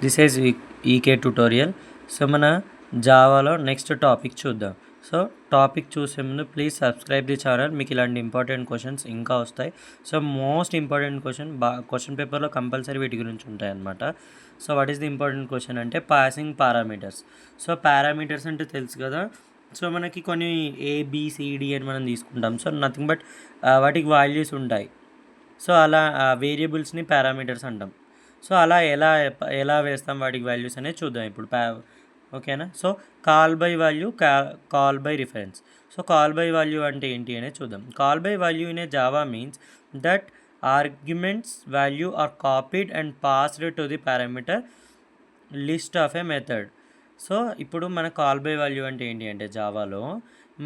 This is EK tutorial. So మన జావాలో next topic చూద్దాం. సో టాపిక్ చూసే ముందు ప్లీజ్ సబ్స్క్రైబ్ ది ఛానల్. మీకు ఇలాంటి ఇంపార్టెంట్ క్వశ్చన్స్ ఇంకా వస్తాయి. సో మోస్ట్ ఇంపార్టెంట్ క్వశ్చన్ పేపర్లో కంపల్సరీ వీటి గురించి ఉంటాయి అన్నమాట. So what is the important question అంటే పాసింగ్ పారామీటర్స్. సో పారామీటర్స్ అంటే తెలుసు కదా. సో మనకి కొన్ని ఏబిసిడి అని మనం తీసుకుంటాం. సో నథింగ్ బట్ వాటికి వాల్యూస్ ఉంటాయి. సో అలా వేరియబుల్స్ని పారామీటర్స్ అంటాం. సో అలా ఎలా వేస్తాం వాటికి వాల్యూస్ అనేది చూద్దాం ఇప్పుడు. ఓకేనా. So call by value, call by reference. So call by value అంటే ఏంటి అనేది చూద్దాం. Call by value in a Java means that arguments value are copied and passed to the parameter list of a method. So ఇప్పుడు మన call by value అంటే ఏంటి అంటే జావాలో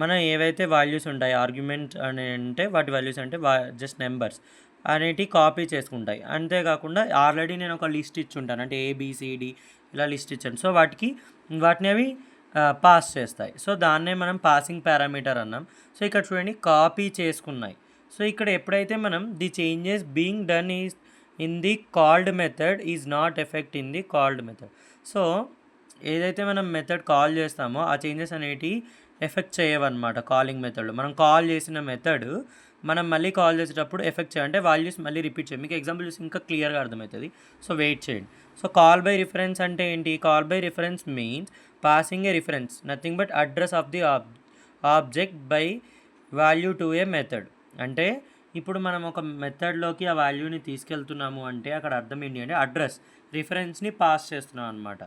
మన ఏవైతే వాల్యూస్ ఉంటాయి ఆర్గ్యుమెంట్ అని అంటే వాటి వాల్యూస్ అంటే జస్ట్ నెంబర్స్ అనేటివి కాపీ చేసుకుంటాయి. అంతేకాకుండా ఆల్రెడీ నేను ఒక లిస్ట్ ఇచ్చుంటాను, అంటే ఏబిసిడి ఇలా లిస్ట్ ఇచ్చాను. సో వాటిని అవి పాస్ చేస్తాయి. సో దాన్నే మనం పాసింగ్ పారామీటర్ అన్నాం. సో ఇక్కడ చూడండి కాపీ చేసుకున్నాయి. సో ఇక్కడ ఎప్పుడైతే మనం the changes being done is in the called method is not effect in the called method. So ఏదైతే మనం మెథడ్ కాల్ చేస్తామో ఆ చేంజెస్ అనేటివి ఎఫెక్ట్ చేయవన్నమాట. కాలింగ్ మెథడ్లో మనం కాల్ చేసిన మెథడ్ మనం మళ్ళీ కాల్ చేసేటప్పుడు ఎఫెక్ట్ చేయాలి, అంటే వాల్యూస్ మళ్ళీ రిపీట్ చేయండి. మీకు ఎగ్జాంపుల్ చూసి ఇంకా క్లియర్గా అర్థమవుతుంది. సో వెయిట్ చేయండి. సో కాల్ బై రిఫరెన్స్ అంటే ఏంటి? Call by reference means passing A reference, nothing but address of the object by value to A method. అంటే ఇప్పుడు మనం ఒక మెథడ్లోకి ఆ వాల్యూని తీసుకెళ్తున్నాము అంటే అక్కడ అర్థం ఏంటి అంటే అడ్రస్, రిఫరెన్స్ని పాస్ చేస్తున్నాం అనమాట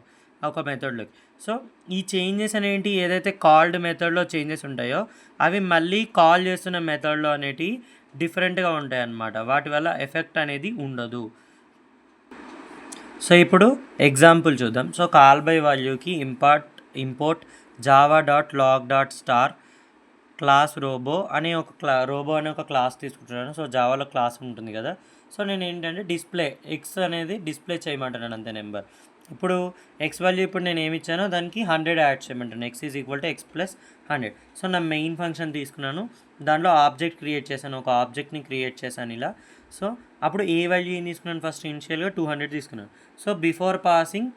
ఒక మెథడ్లోకి. సో ఈ చేంజెస్ అనేవి ఏదైతే కాల్డ్ మెథడ్లో చేంజెస్ ఉంటాయో అవి మళ్ళీ కాల్ చేస్తున్న మెథడ్లో అనేటివి డిఫరెంట్గా ఉంటాయి అన్నమాట. వాటి వల్ల ఎఫెక్ట్ అనేది ఉండదు. సో ఇప్పుడు ఎగ్జాంపుల్ చూద్దాం. సో కాల్ బై వాల్యూకి import Java dot lang dot star class Robo అనే ఒక క్లాస్ తీసుకుంటున్నాను. సో జావాలో క్లాస్ ఉంటుంది కదా. సో నేను ఏంటంటే డిస్ప్లే ఎక్స్ అనేది డిస్ప్లే చేయమంటున్నాను అంతే నెంబర్. ఇప్పుడు ఎక్స్ వాల్యూ ఇప్పుడు నేను ఏమి ఇచ్చానో దానికి 100 యాడ్ చేయమంటాను. X is equal to X plus 100. So నా మెయిన్ ఫంక్షన్ తీసుకున్నాను, దాంట్లో ఆబ్జెక్ట్ క్రియేట్ చేశాను, ఒక ఆబ్జెక్ట్ని క్రియేట్ చేశాను ఇలా. సో అప్పుడు ఏ వాల్యూ ఏం తీసుకున్నాను? ఫస్ట్ ఇనిషియల్గా 200 తీసుకున్నాను. సో బిఫోర్ పాసింగ్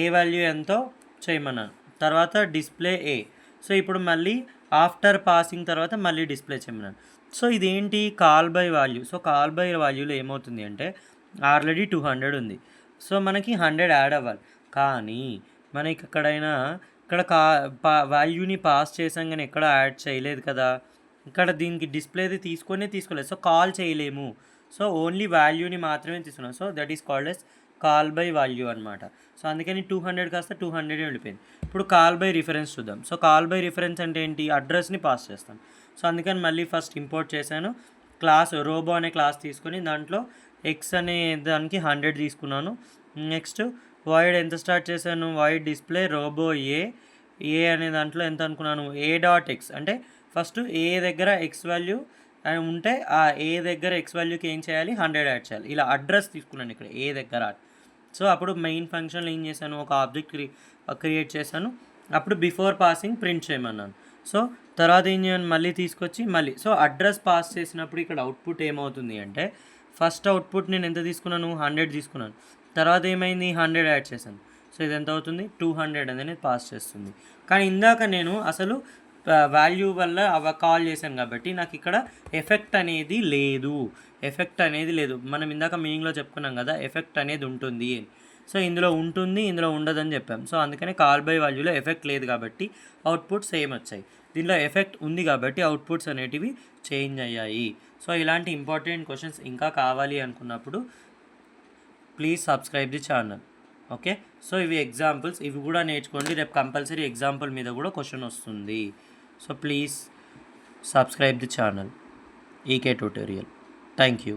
ఏ వాల్యూ ఎంతో చేయమన్నాను, తర్వాత డిస్ప్లే ఏ. సో ఇప్పుడు మళ్ళీ ఆఫ్టర్ పాసింగ్ తర్వాత మళ్ళీ డిస్ప్లే చేయమన్నాను. సో ఇదేంటి? Call by value. So call by వాల్యూలో ఏమవుతుంది అంటే ఆల్రెడీ 200 ఉంది. సో మనకి 100 యాడ్ అవ్వాలి. కానీ మనకి ఇక్కడ వాల్యూని పాస్ చేసాం కానీ ఎక్కడ యాడ్ చేయలేదు కదా. ఇక్కడ దీనికి డిస్ప్లేది తీసుకోలేదు. సో కాల్ చేయలేము. సో ఓన్లీ వాల్యూని మాత్రమే తీసుకున్నాం. So that is called as call by value అనమాట. సో అందుకని 200 కాస్త 200 వెళ్ళిపోయింది. ఇప్పుడు కాల్ బై రిఫరెన్స్ చూద్దాం. సో కాల్ బై రిఫరెన్స్ అంటే ఏంటి? అడ్రస్ని పాస్ చేస్తాం. సో అందుకని మళ్ళీ ఫస్ట్ ఇంపోర్ట్ చేశాను. క్లాస్ రోబో అనే క్లాస్ తీసుకొని దాంట్లో ఎక్స్ అనే దానికి 100 తీసుకున్నాను. నెక్స్ట్ వాయిడ్ ఎంత స్టార్ట్ చేశాను? వాయిడ్ డిస్ప్లే రోబో ఏ అనే దాంట్లో ఎంత అనుకున్నాను? A dot X. అంటే ఫస్ట్ ఏ దగ్గర ఎక్స్ వాల్యూ ఉంటే ఆ ఏ దగ్గర ఎక్స్ వాల్యూకి ఏం చేయాలి? 100 యాడ్ చేయాలి. ఇలా అడ్రస్ తీసుకున్నాను ఇక్కడ ఏ దగ్గర. సో అప్పుడు మెయిన్ ఫంక్షన్లో ఏం చేశాను? ఒక ఆబ్జెక్ట్ క్రియేట్ చేశాను. అప్పుడు బిఫోర్ పాసింగ్ ప్రింట్ చేయమన్నాను. సో తర్వాత ఏం చేయాలి? మళ్ళీ తీసుకొచ్చి మళ్ళీ సో అడ్రస్ పాస్ చేసినప్పుడు ఇక్కడ అవుట్పుట్ ఏమవుతుంది అంటే ఫస్ట్ అవుట్పుట్ నేను ఎంత తీసుకున్నాను? 100 తీసుకున్నాను. తర్వాత ఏమైంది? 100 యాడ్ చేశాను. సో ఇది ఎంత అవుతుంది? 200 అనేది పాస్ చేస్తుంది. కానీ ఇందాక నేను అసలు వాల్యూ వల్ల కాల్ చేశాను కాబట్టి నాకు ఇక్కడ ఎఫెక్ట్ అనేది లేదు. మనం ఇందాక మీనింగ్లో చెప్పుకున్నాం కదా ఎఫెక్ట్ అనేది ఉంటుంది. సో ఇందులో ఉంటుంది, ఇందులో ఉండదని చెప్పాం. సో అందుకనే కాల్ బై వాల్యూలో ఎఫెక్ట్ లేదు కాబట్టి అవుట్పుట్స్ సేమ్ వచ్చాయి. దీనిలో ఎఫెక్ట్ ఉంది కాబట్టి అవుట్పుట్స్ అనేటివి చేంజ్ అయ్యాయి. సో ఇలాంటి ఇంపార్టెంట్ క్వశ్చన్స్ ఇంకా కావాలి అనుకున్నప్పుడు please subscribe the channel. Okay. So ఇవి ఎగ్జాంపుల్స్, ఇవి కూడా నేర్చుకోండి. రేపు కంపల్సరీ ఎగ్జాంపుల్ మీద కూడా క్వశ్చన్ వస్తుంది. So please subscribe the channel EK tutorial. Thank you.